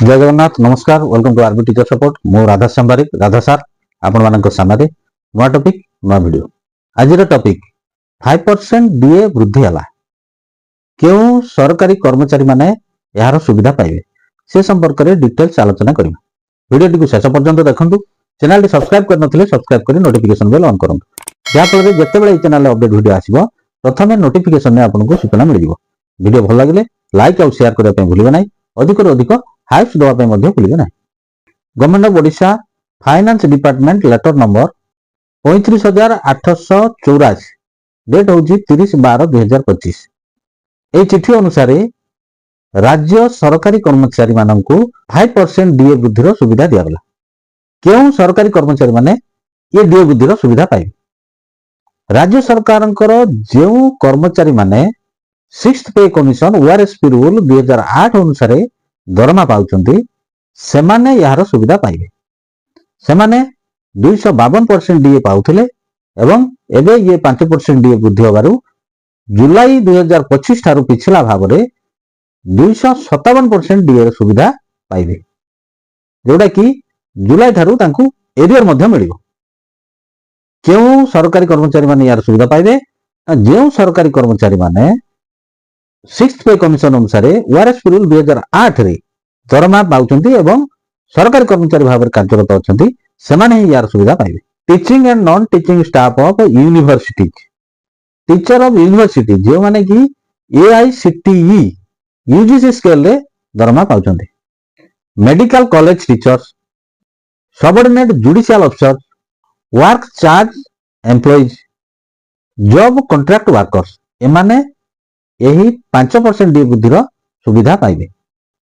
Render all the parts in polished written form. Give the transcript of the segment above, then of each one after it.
जय जगन्नाथ नमस्कार welcome to RB teacher support मो राधा सांबारिक राधा सार आपण मानक सामने नुआ टॉपिक नुआ वीडियो आज टॉपिक 5% डीए वृद्धि हला क्यों सरकारी कर्मचारी माने यार सुविधा पाइबे से संपर्क में डिटेल्स आलोचना करिबा वीडियो टी शेष पर्यंत देखंतु चैनल टी सब्सक्राइब कर नथिले सब्सक्राइब करी नोटिफिकेशन बेल ऑन करंतु जा फल जते बेले ए चैनल अपडेट वीडियो आसीबो प्रथमे नोटिफिकेशन में आपनको सूचना मिल जिवो वीडियो भल लागिले लाइक और शेयर करबा पे भूलिबे नै अधिक अधिक हाइप्स देवाई भूलिए ना। Government of Odisha finance department letter number 35,884 date हूँ 30/12/2025 ये चिठी अनुसार राज्य सरकारी कर्मचारी मानक 5% डीए वृद्धि सुविधा दिगला क्यों सरकारी कर्मचारी माने ये डीए वृद्धि सुविधा पाइबे राज्य सरकार जो कर्मचारी माने 6th पे कमिशन ओआरएसपी रूल 2008 अनुसार दरमा पाउचंती सेमाने यार सुविधा पाइबे सेमाने 252% डीए पाउथिले एवं एबे ये 5% डीए वृद्धि होबारु जुलाई 2025 ठारू पिछला भाबरे 257% डीए सुविधा पाइबे जोटा कि जुलाई ठारू तांकु एरियर मध्य मिलिबो क्यों सरकारी कर्मचारी माने यार सुविधा पाइबे जो सरकारी कर्मचारी माने 6th पे कमिशन अनुसार ओआरएसपी रूल 2008 रे दरमा पाउचंती एवं सरकारी कर्मचारी भाव कार्यरत अछंती सेमाने ही यार सुविधा पाइबे teaching and non teaching staff of universities teacher of university जो माने कि एआईसीटीई यूजीसी स्केल रे दरमा पाउचंती medical college teachers subordinate judicial officer work charge employees job contract workers एमाने यही 5% डी वृद्धि सुविधा पाइबे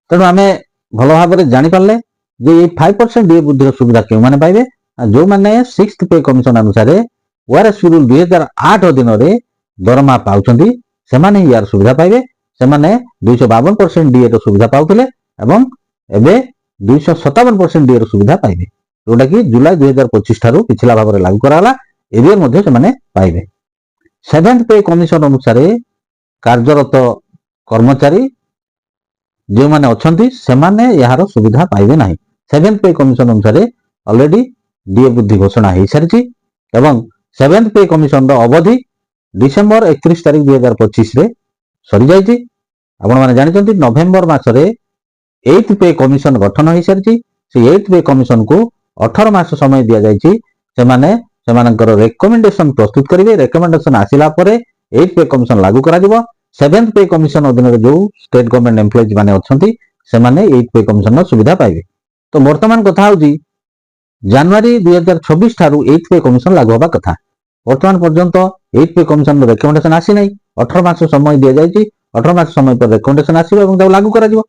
तेणु आम भल भाव में जापारे जे ये 5% डी वृद्धि सुविधा क्यों मैंने पाइबे जो मैंने 6th पे कमिशन अनुसार ओआरएसपी रूल 2008 अधीन दरमा पाउचंती सेमाने यार सुविधा पाइबे सेमाने 252% डीए सुविधा पाउथिले एवं एबे 257% डीए सुविधा पाइबे जोटा कि जुलाई 2025 ठारू पिछला भाव में लागू कराला एरियर मध्ये सेमाने पाइबे 7th पे कमिशन अनुसार कार्यरत कर्मचारी जो माने अछंती सेमाने यार सुविधा पाइबे नाही 7th पे कमिशन अनुसार ऑलरेडी डीए वृद्धि घोषणा हो सारी एवं 7th पे कमिशन अवधि डिसेंबर 31 तारिख 2025 रे सरी जाइछि आपण माने जानिछंती नवेम्बर मासरे 8th पे कमिशन गठन हो सारी से 8th पे कमिशन को 18 मास समय दिया जाइछि सेमाने सेमानकर रेकमेंडेशन प्रस्तुत करिवे रेकमेंडेशन आसिला परे 8th पे कमिशन लागू करा दिबो 7th पे कमिशन अधीन जो स्टेट गवर्नमेंट एम्प्लॉइज माने अछंती सेमाने 8th पे कमिशन सुविधा पाइबे तो वर्तमान कथा होजी जनवरी 2026 ठारू 8th पे कमिशन लागू होबा कथा वर्तमान पर्यंत 8th पे कमिशन रेकमेंडेशन आसी नै 18 मास समय दिया जाइछि 18 मास समय पर रेकमेंडेशन आसीबो एवं ताऊ लागू करा दिबो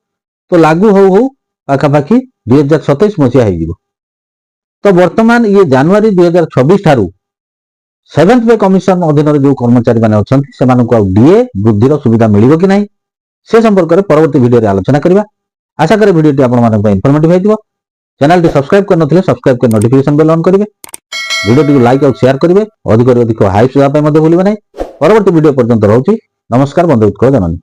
तो लागू हो पाखा पाखी 2027 मसिया हे जिवो तो वर्तमान ये जनवरी 2026 ठारू 7th पे कमिशन अधीन जो कर्मचारी माने अछंती सेमानकु आ डीए वृद्धिर सुविधा मिलिबो कि नाही से संपर्क में परवर्ती वीडियो रे आलोचना करिबा आशा करे वीडियो टी आपण मानक इन्फॉर्मेटिव हेतिबो चैनल टी सब्सक्राइब कर नथिले सब्सक्राइब कर नोटिफिकेशन बेल ऑन करिवे वीडियो टी लाइक और शेयर करिवे अधिक अधिक हाइप सुबा पे मध्ये भूलिबे नाही परवर्ती वीडियो पर्यंत रहउची नमस्कार बंधु जननी।